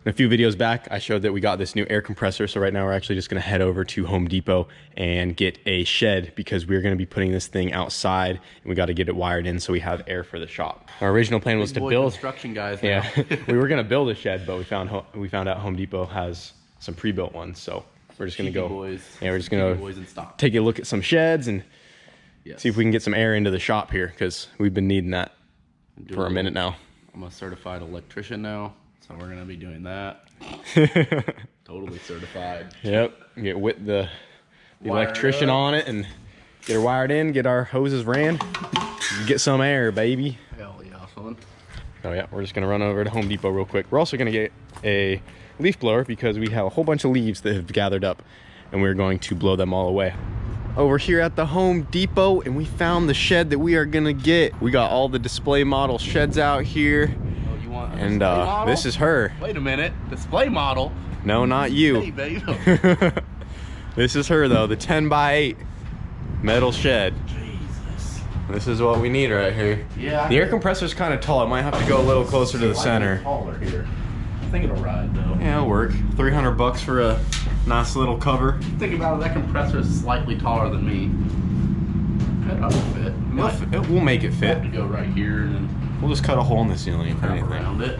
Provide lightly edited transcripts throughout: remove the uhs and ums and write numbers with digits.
A few videos back, I showed that we got this new air compressor. So right now we're actually just gonna head over to Home Depot and get a shed because we're gonna be putting this thing outside and we gotta get it wired in so we have air for the shop. Our original plan was to build construction guys now. Yeah, we were gonna build a shed, but we found out Home Depot has some pre-built ones. So we're just gonna go. Boys. Yeah, we're just gonna boys in stock. Take a look at some sheds and see if we can get some air into the shop here because we've been needing that for a minute now. I'm a certified electrician now. So we're gonna be doing that. Totally certified. Yep. Get with the electrician on it and get her wired in, get our hoses ran, get some air, baby. Hell yeah, son. Oh yeah, we're just gonna run over to Home Depot real quick. We're also gonna get a leaf blower because we have a whole bunch of leaves that have gathered up and we're going to blow them all away. Over here at the Home Depot, and we found the shed that we are gonna get. We got all the display model sheds out here. And this is her. Wait a minute, display model? No, not you. Hey, babe. This is her though, the 10x8 metal shed. Jesus. This is what we need right here. Yeah. The air compressor's kind of tall. I might have to go a little closer to the center. Taller here. I think it'll ride though. Yeah, it'll work. 300 bucks for a nice little cover. Think about it, that compressor is slightly taller than me. That ought to fit. We'll make it fit. Have to go right here and then We'll just cut a hole in the ceiling if anything. around it.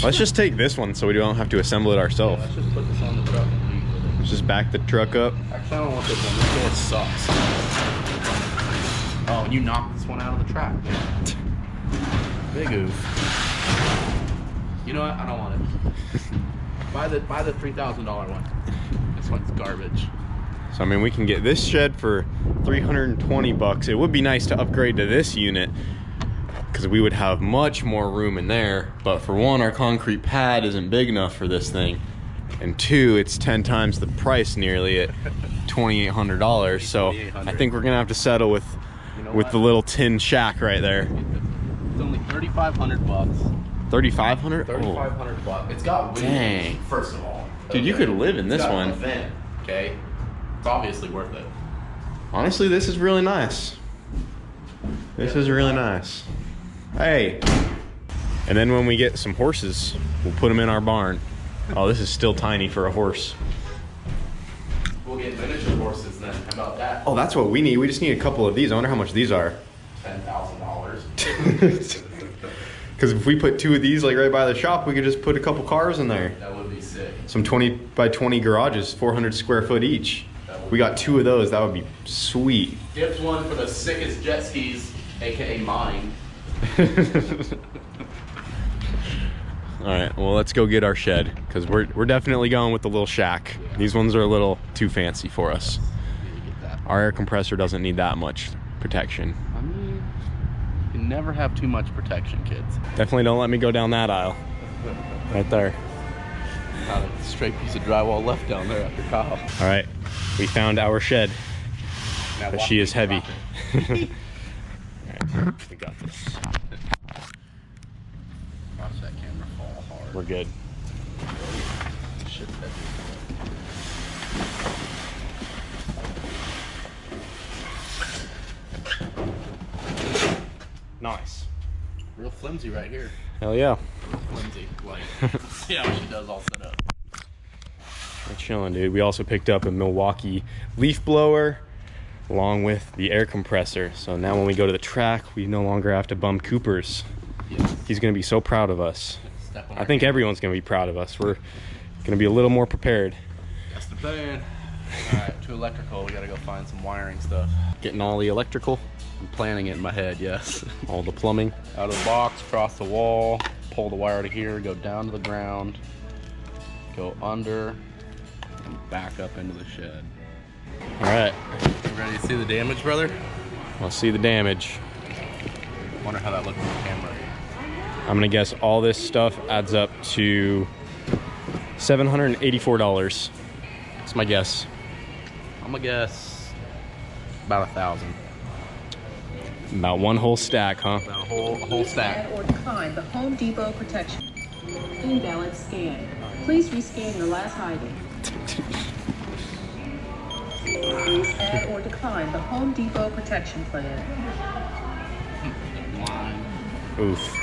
Let's just take this one so we don't have to assemble it ourselves. Let's just put this on the truck and leave with it. Let's just back the truck up. Actually, I don't want this one. This door sucks. Oh, and you knocked this one out of the track. Big oof. You know what? I don't want it. Buy the $3,000 one. This one's garbage. So I mean, we can get this shed for 320 bucks. It would be nice to upgrade to this unit because we would have much more room in there. But for one, our concrete pad isn't big enough for this thing. And two, it's 10 times the price nearly at $2,800. So I think we're gonna have to settle with the little tin shack right there. It's only 3,500 bucks. 3,500? 3,500 bucks. It's got windows, dang. first of all. Dude, you could live in this one. It's got a vent, okay? It's obviously worth it. Honestly, this is really nice. This is really nice. Hey. And then when we get some horses, we'll put them in our barn. Oh, this is still tiny for a horse. We'll get miniature horses then. How about that? Oh, that's what we need. We just need a couple of these. I wonder how much these are. $10,000. Because if we put two of these like right by the shop, we could just put a couple cars in there. That would be sick. Some 20 by 20 garages, 400 square foot each. We got two of those. That would be sweet. Gibbs one for the sickest jet skis, aka mine. All right, well, let's go get our shed because we're definitely going with the little shack. These ones are a little too fancy for us. Our air compressor doesn't need that much protection. I mean, you can never have too much protection, kids. Definitely don't let me go down that aisle. Right there. Not a straight piece of drywall left down there after Kyle. All right, we found our shed, but she is heavy. All right, we got this. Watch that camera fall hard. We're good. Shit, Nice. real flimsy right here. Hell yeah. Real flimsy. Like, see how she does all set up. We're chilling, dude. We also picked up a Milwaukee leaf blower along with the air compressor. So now when we go to the track, we no longer have to bum Cooper's. Yes. He's gonna be so proud of us. I think camera. everyone's gonna be proud of us. We're gonna be a little more prepared. That's the plan. Alright, to electrical, we gotta go find some wiring stuff. Getting all the electrical, I'm planning it in my head, yes. all the plumbing. Out of the box, across the wall, pull the wire to here, go down to the ground, go under, and back up into the shed. All right, You ready to see the damage, brother? let's see the damage. Wonder how that looks on camera. I'm gonna guess all this stuff adds up to $784. That's my guess. I'm gonna guess about 1,000. About one whole stack, huh? About a whole stack. Add or decline the Home Depot protection. Invalid scan. Please rescan your last item. Please add or decline the Home Depot protection plan. Oof.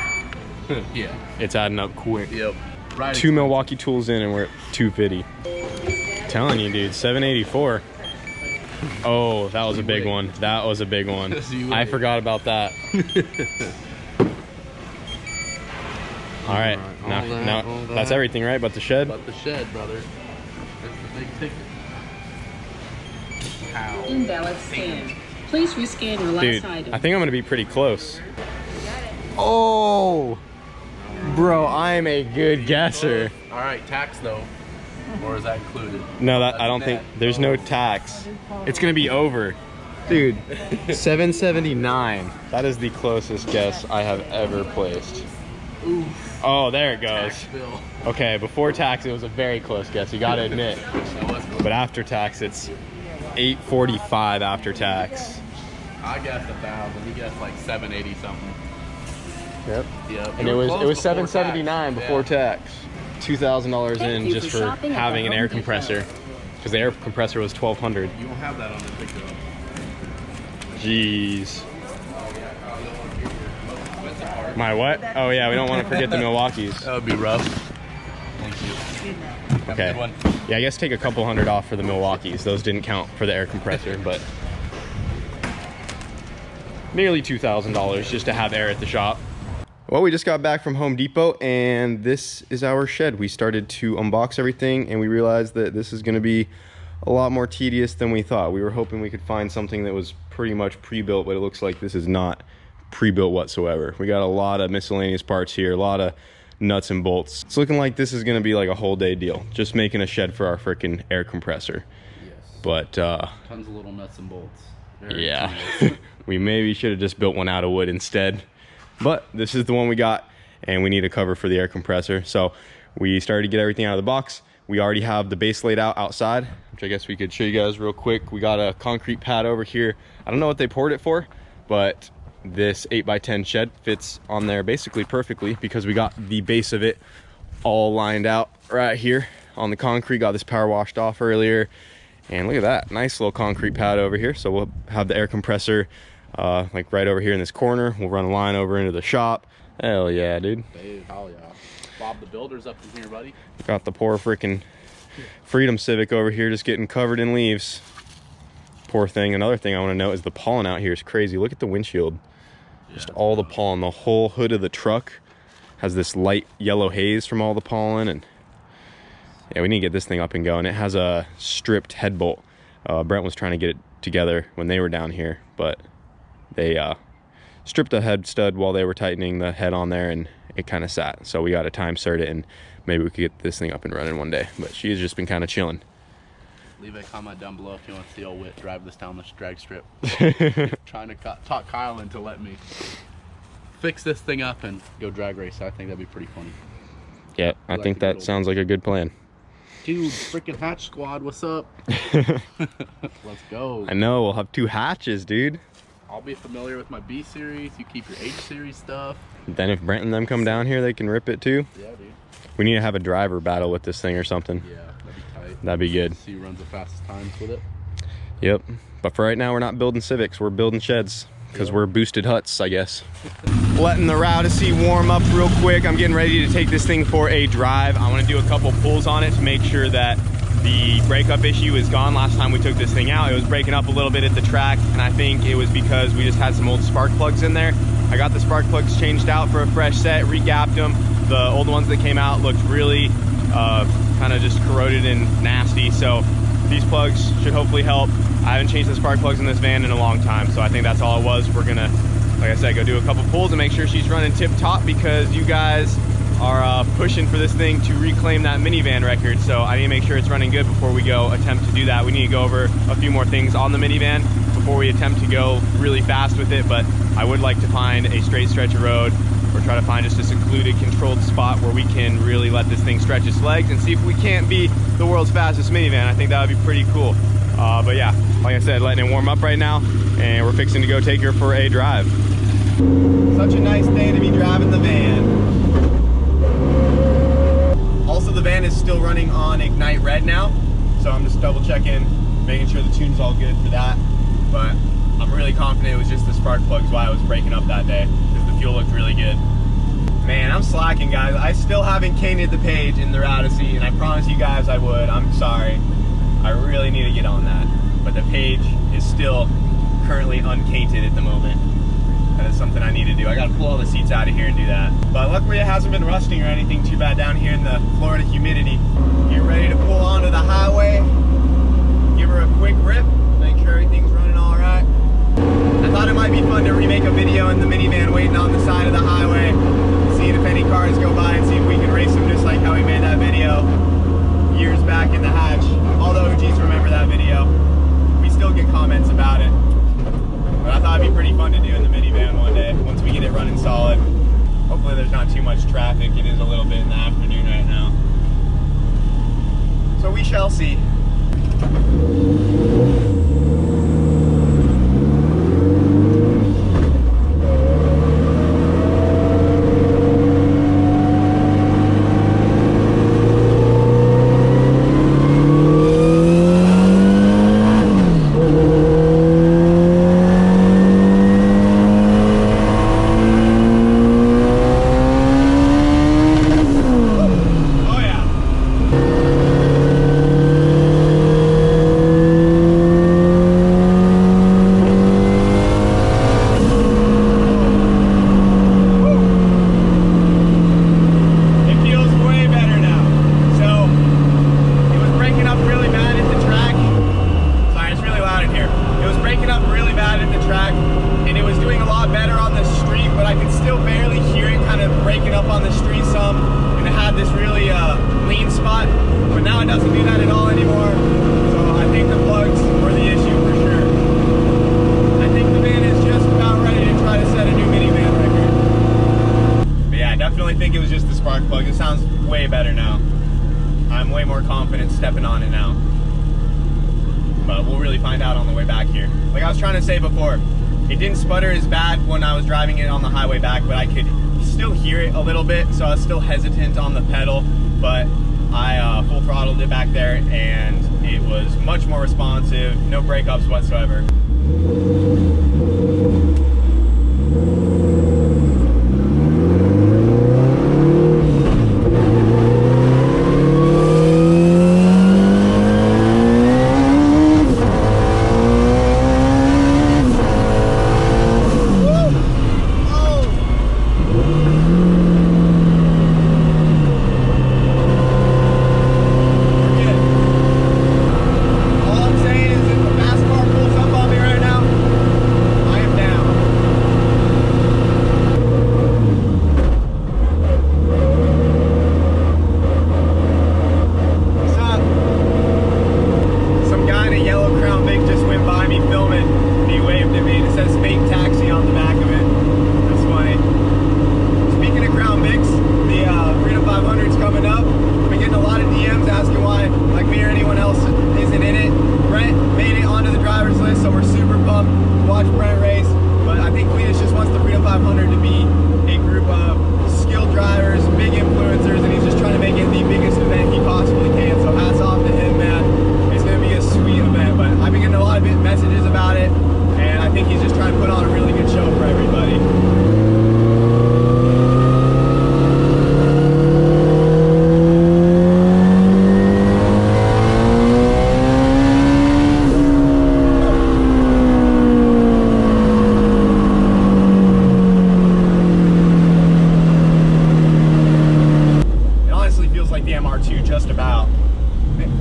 Yeah. It's adding up quick. Yep. Right. 2 Milwaukee tools in and we're at 250. Telling you, dude, 784. Oh, that was a big one. That was a big one. I forgot about that. All right, now that's everything, right? But the shed. But the shed, brother. That's the big ticket. Ow. Invalid scan. Please rescan your last Dude, item. I think I'm gonna be pretty close. Oh, bro, I'm a good guesser. All right, tax though, or is that included? No, that I don't think there's no tax. It's gonna be over, dude. 779. That is the closest guess I have ever placed. Oof. Oh, there it goes. Tax bill. Okay, before tax, it was a very close guess. You gotta admit. But after tax, it's 845 after tax. I guessed 1,000. He guessed like 780 something. Yep. Yep. And it was 779 before tax. $2,000 in just for having an air compressor, because the air compressor was 1,200. You won't have that on the pickup. Jeez. My what? Oh yeah, we don't want to forget the Milwaukees. That would be rough. Thank you. Have a Okay. good one. Yeah, I guess take a couple hundred off for the Milwaukees. Those didn't count for the air compressor, but nearly $2,000 just to have air at the shop. Well, we just got back from Home Depot and this is our shed. We started to unbox everything and we realized that this is going to be a lot more tedious than we thought. We were hoping we could find something that was pretty much pre-built, but it looks like this is not pre-built whatsoever. We got a lot of miscellaneous parts here, a lot of nuts and bolts. It's looking like this is going to be like a whole day deal, just making a shed for our freaking air compressor. Yes. But Tons of little nuts and bolts. Very yeah, tedious. we maybe should have just built one out of wood instead. But this is the one we got, and we need a cover for the air compressor. So we started to get everything out of the box. We already have the base laid out outside, which I guess we could show you guys real quick. We got a concrete pad over here. I don't know what they poured it for, but this 8x10 shed fits on there basically perfectly because we got the base of it all lined out right here on the concrete. Got this power washed off earlier, and look at that nice little concrete pad over here. So we'll have the air compressor like right over here in this corner. We'll run a line over into the shop. Hell yeah, dude. Dude, hell yeah. Bob the Builder's up in here, buddy. Got the poor freaking Freedom Civic over here just getting covered in leaves. Poor thing. Another thing I want to note is the pollen out here is crazy. Look at the windshield. Just all the pollen. The whole hood of the truck has this light yellow haze from all the pollen. And yeah, we need to get this thing up and going. It has a stripped head bolt. Brent was trying to get it together when they were down here, but they stripped the head stud while they were tightening the head on there, and it kind of sat. So we got to time cert it, and maybe we could get this thing up and running one day. But she's just been kind of chilling. Leave a comment down below if you want to see old Wit drive this down this drag strip. Trying to talk Kyle into let me fix this thing up and go drag race. I think that'd be pretty funny. Yeah, I think that sounds like a good plan. Dude, freaking hatch squad, what's up? Let's go. I know, we'll have 2 hatches, dude. I'll be familiar with my B series. You keep your H series stuff. Then if Brent and them come down here, they can rip it too. Yeah, dude. We need to have a driver battle with this thing or something. Yeah, that'd be tight. That'd be good. See who runs the fastest times with it. Yep. But for right now, we're not building Civics. We're building sheds because we're boosted huts, I guess. Letting the Rowdy warm up real quick. I'm getting ready to take this thing for a drive. I want to do a couple pulls on it to make sure that the breakup issue is gone. Last time we took this thing out, it was breaking up a little bit at the track, and I think it was because we just had some old spark plugs in there. I got the spark plugs changed out for a fresh set, regapped them. The old ones that came out looked really kind of just corroded and nasty, so these plugs should hopefully help. I haven't changed the spark plugs in this van in a long time, so I think that's all it was. We're gonna, like I said, go do a couple pulls and make sure she's running tip top, because you guys are pushing for this thing to reclaim that minivan record. So I need to make sure it's running good before we go attempt to do that. We need to go over a few more things on the minivan before we attempt to go really fast with it. But I would like to find a straight stretch of road, or try to find just a secluded, controlled spot where we can really let this thing stretch its legs and see if we can't be the world's fastest minivan. I think that would be pretty cool. But yeah, like I said, letting it warm up right now, and we're fixing to go take her for a drive. Such a nice day to be driving the van. Also, the van is still running on Ignite Red now, so I'm just double checking, making sure the tune's all good for that. But I'm really confident it was just the spark plugs why it was breaking up that day, because the fuel looked really good. Man, I'm slacking, guys. I still haven't canted the page in the Odyssey, and I promised you guys I would. I'm sorry. I really need to get on that. But the page is still currently uncainted at the moment. That is something I need to do. I gotta pull all the seats out of here and do that. But luckily it hasn't been rusting or anything too bad down here in the Florida humidity. Get ready to pull onto the highway. Give her a quick rip. Make sure everything's running all right. I thought it might be fun to remake a video in the minivan waiting on the side of the highway, seeing if any cars go by and see if we can race them just like how we made that video years back in the hatch. All the OGs remember that video. We still get comments about it. But I thought it'd be pretty fun to do in the minivan one day, once we get it running solid. Hopefully there's not too much traffic. It is a little bit in the afternoon right now. So we shall see. Stepping on it now, but we'll really find out on the way back here. Like I was trying to say before, it didn't sputter as bad when I was driving it on the highway back, but I could still hear it a little bit, so I was still hesitant on the pedal. But I full throttled it back there and it was much more responsive, no breakups whatsoever.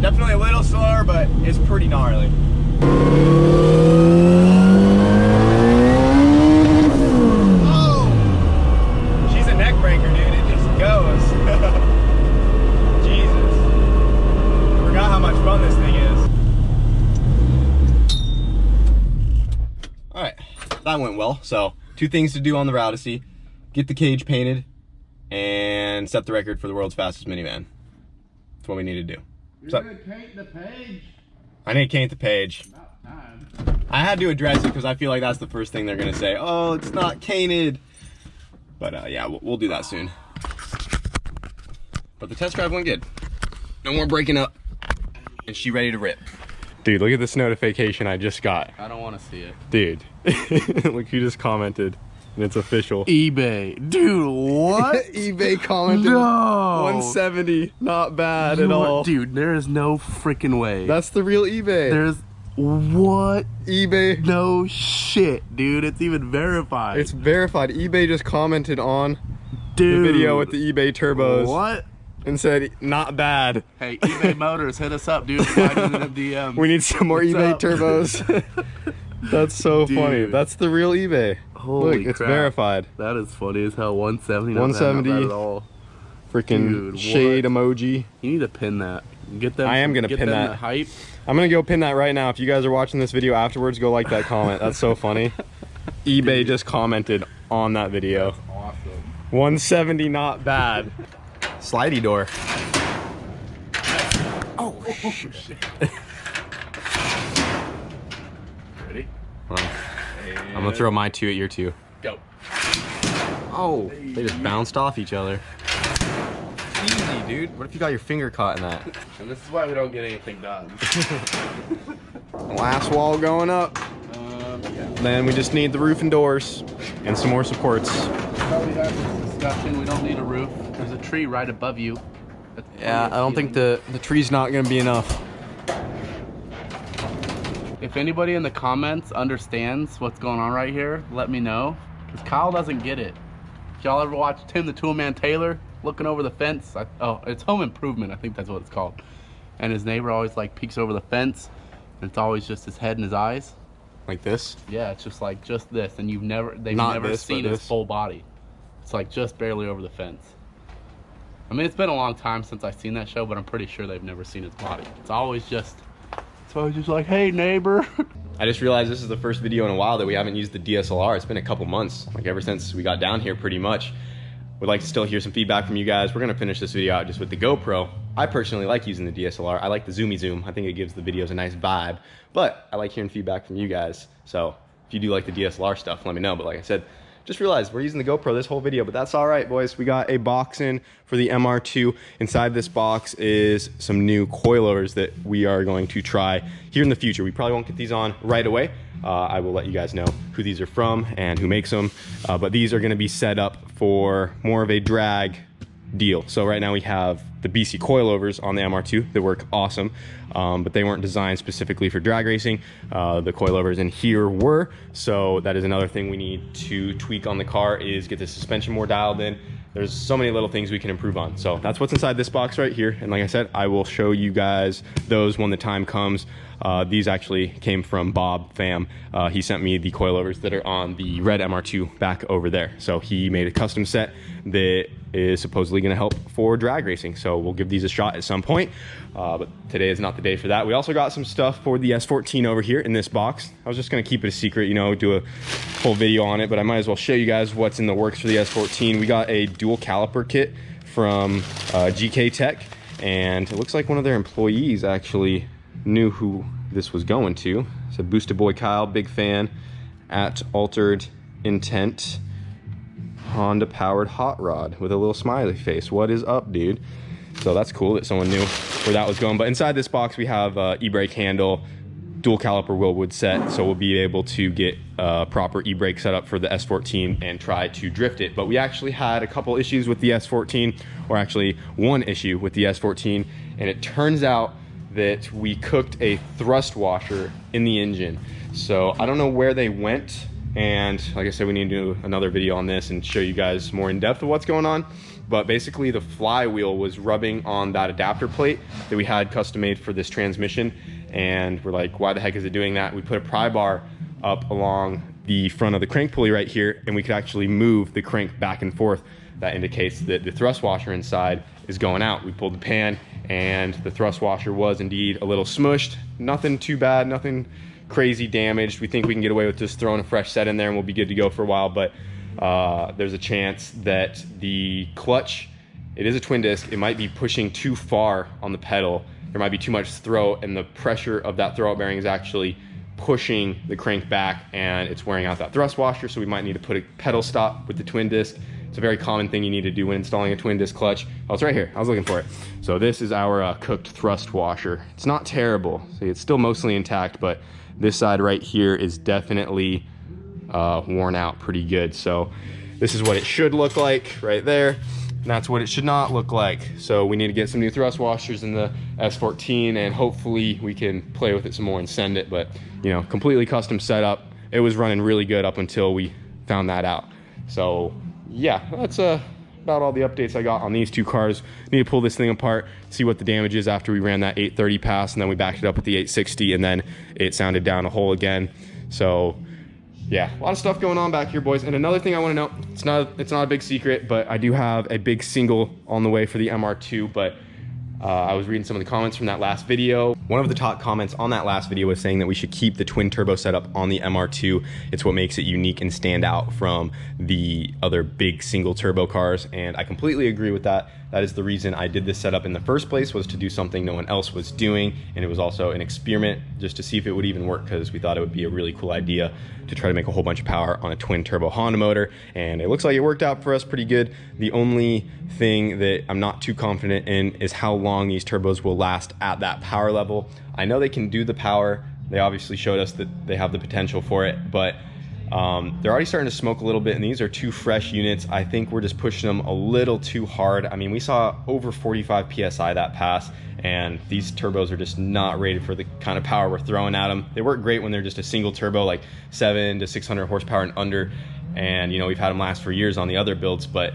Definitely a little slower, but it's pretty gnarly. Oh! She's a neck breaker, dude. It just goes. Jesus. Forgot how much fun this thing is. Alright, that went well. So, 2 things to do on the Odyssey. Get the cage painted and set the record for the world's fastest minivan. That's what we need to do. You're gonna paint the page. I need to paint the page. About time. I had to address it because I feel like that's the first thing they're gonna say. Oh, it's not painted. But yeah, we'll do that soon. But the test drive went good. No more breaking up. And she ready to rip. Dude, look at this notification I just got. I don't want to see it. Dude, look who just commented. It's official. eBay. Dude, what? eBay commented No. 170. Not bad at all. Dude, there is no freaking way. That's the real eBay. There's what? eBay. No shit, dude. It's even verified. It's verified. eBay just commented on dude. the video with the eBay turbos. What? And said, not bad. Hey, eBay Motors, hit us up, dude. Slide into the DMs. We need some more What's eBay up? turbos. That's so Dude. funny. That's the real eBay. Holy Look, it's crap. verified. That is funny as hell. 170. Not 170. bad, not bad at all. Freaking Dude, shade what? emoji. You need to pin that. Get them. I am gonna get pin them that. hype. I'm gonna go pin that right now. If you guys are watching this video afterwards, go like that comment. That's so funny. eBay just commented on that video. That's awesome. 170, not bad. Slidey door. Oh, shit. Ready? I'm gonna throw my 2 at your 2. Go. Oh, they just bounced off each other. Easy, dude. What if you got your finger caught in that? And this is why we don't get anything done. Last wall going up. Yeah. Then we just need the roof and doors and some more supports. Well, we had this discussion. We don't need a roof. There's a tree right above you. Yeah, I don't think the tree's not gonna be enough. If anybody in the comments understands what's going on right here, let me know. Because Kyle doesn't get it. Did y'all ever watch Tim the Toolman Taylor looking over the fence? Oh, it's Home Improvement. I think that's what it's called. And his neighbor always like peeks over the fence, and it's always just his head and his eyes. Like this? Yeah, it's just like just this, and they've Not never this, seen but his this. full body. It's like just barely over the fence. I mean, it's been a long time since I've seen that show, but I'm pretty sure they've never seen his body. It's always just like, hey neighbor. I just realized this is the first video in a while that we haven't used the DSLR. It's been a couple months, like ever since we got down here pretty much. Would like to still hear some feedback from you guys. We're gonna finish this video out just with the GoPro. I personally like using the DSLR. I like the zoomy zoom. I think it gives the videos a nice vibe, but I like hearing feedback from you guys. So if you do like the DSLR stuff, let me know. But like I said, just realized we're using the GoPro this whole video, but that's all right, boys. We got a box in for the MR2. Inside this box is some new coilovers that we are going to try here in the future. We probably won't get these on right away. I will let you guys know who these are from and who makes them, but these are gonna be set up for more of a drag deal. So right now we have the BC coilovers on the MR2 that work awesome, but they weren't designed specifically for drag racing. The coilovers in here were, so that is another thing we need to tweak on the car, is get the suspension more dialed in. There's so many little things we can improve on. So that's what's inside this box right here. And like I said, I will show you guys those when the time comes. These actually came from Bob Pham. He sent me the coilovers that are on the red MR2 back over there. So he made a custom set that is supposedly gonna help for drag racing. So we'll give these a shot at some point. But today is not the day for that. We also got some stuff for the S14 over here in this box. I was just gonna keep it a secret, you know, do a full video on it, but I might as well show you guys what's in the works for the S14. We got a dual caliper kit from GK Tech, and it looks like one of their employees actually knew who this was going to. So Boosted Boy Kyle, big fan, at Altered Intent, Honda powered hot rod with a little smiley face. What is up, dude? So that's cool that someone knew where that was going. But inside this box we have e-brake handle, dual caliper Willwood set, so we'll be able to get proper e-brake set up for the S14 and try to drift it. But we actually had a couple issues with the S14, or actually one issue with the S14, and it turns out that we cooked a thrust washer in the engine. So I don't know where they went, and like I said, we need to do another video on this and show you guys more in depth of what's going on. But basically the flywheel was rubbing on that adapter plate that we had custom made for this transmission, and we're like, why the heck is it doing that? We put a pry bar up along the front of the crank pulley right here, and we could actually move the crank back and forth. That indicates that the thrust washer inside is going out. We pulled the pan, and the thrust washer was indeed a little smushed. Nothing too bad, nothing crazy damaged. We think we can get away with just throwing a fresh set in there and we'll be good to go for a while, but there's a chance that the clutch, it is a twin disc, it might be pushing too far on the pedal. There might be too much throw, and the pressure of that throwout bearing is actually pushing the crank back, and it's wearing out that thrust washer, so we might need to put a pedal stop with the twin disc. It's a very common thing you need to do when installing a twin disc clutch. Oh, it's right here. I was looking for it. So this is our cooked thrust washer. It's not terrible. See, it's still mostly intact, but this side right here is definitely worn out pretty good. So this is what it should look like right there. And that's what it should not look like. So we need to get some new thrust washers in the S14, and hopefully we can play with it some more and send it. But you know, completely custom setup. It was running really good up until we found that out. So yeah, that's about all the updates I got on these two cars. Need to pull this thing apart, see what the damage is after we ran that 830 pass, and then we backed it up with the 860, and then it sounded down a hole again. So yeah, a lot of stuff going on back here, boys. And another thing I want to note, it's not a big secret, but I do have a big single on the way for the MR2. But I was reading some of the comments from that last video. One of the top comments on that last video was saying that we should keep the twin turbo setup on the MR2. It's what makes it unique and stand out from the other big single turbo cars, and I completely agree with that. That is the reason I did this setup in the first place, was to do something no one else was doing, and it was also an experiment just to see if it would even work, because we thought it would be a really cool idea to try to make a whole bunch of power on a twin turbo Honda motor, and it looks like it worked out for us pretty good. The only thing that I'm not too confident in is how long these turbos will last at that power level. I know they can do the power. They obviously showed us that they have the potential for it, but they're already starting to smoke a little bit, and these are two fresh units. I think we're just pushing them a little too hard. I mean, we saw over 45 PSI that pass, and these turbos are just not rated for the kind of power we're throwing at them. They work great when they're just a single turbo, like 700 to 600 horsepower and under, and you know, we've had them last for years on the other builds, but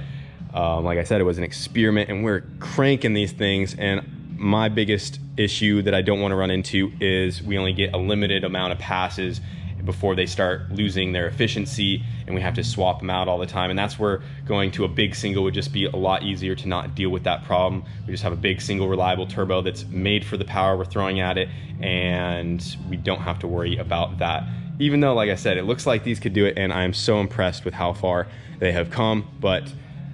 like I said, it was an experiment, and we're cranking these things. And my biggest issue that I don't want to run into is we only get a limited amount of passes before they start losing their efficiency, and we have to swap them out all the time. And that's where going to a big single would just be a lot easier to not deal with that problem. We just have a big single reliable turbo that's made for the power we're throwing at it, and we don't have to worry about that. Even though, like I said, it looks like these could do it, and I'm so impressed with how far they have come. But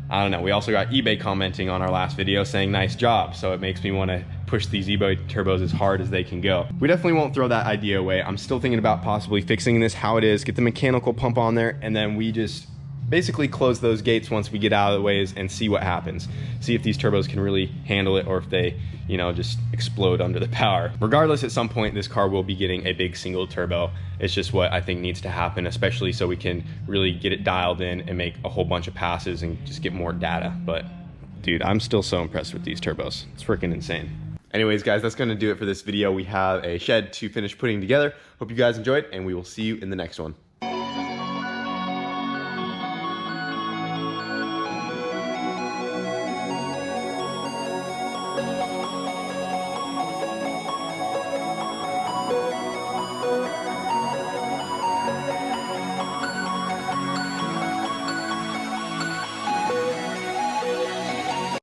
I don't know, we also got eBay commenting on our last video saying nice job, so it makes me want to push these eBay turbos as hard as they can go. We definitely won't throw that idea away. I'm still thinking about possibly fixing this how it is, get the mechanical pump on there, and then we just basically close those gates once we get out of the ways and see what happens. See if these turbos can really handle it, or if they, you know, just explode under the power. Regardless, at some point this car will be getting a big single turbo. It's just what I think needs to happen, especially so we can really get it dialed in and make a whole bunch of passes and just get more data. But dude, I'm still so impressed with these turbos. It's freaking insane. Anyways, guys, that's going to do it for this video. We have a shed to finish putting together. Hope you guys enjoyed, and we will see you in the next one.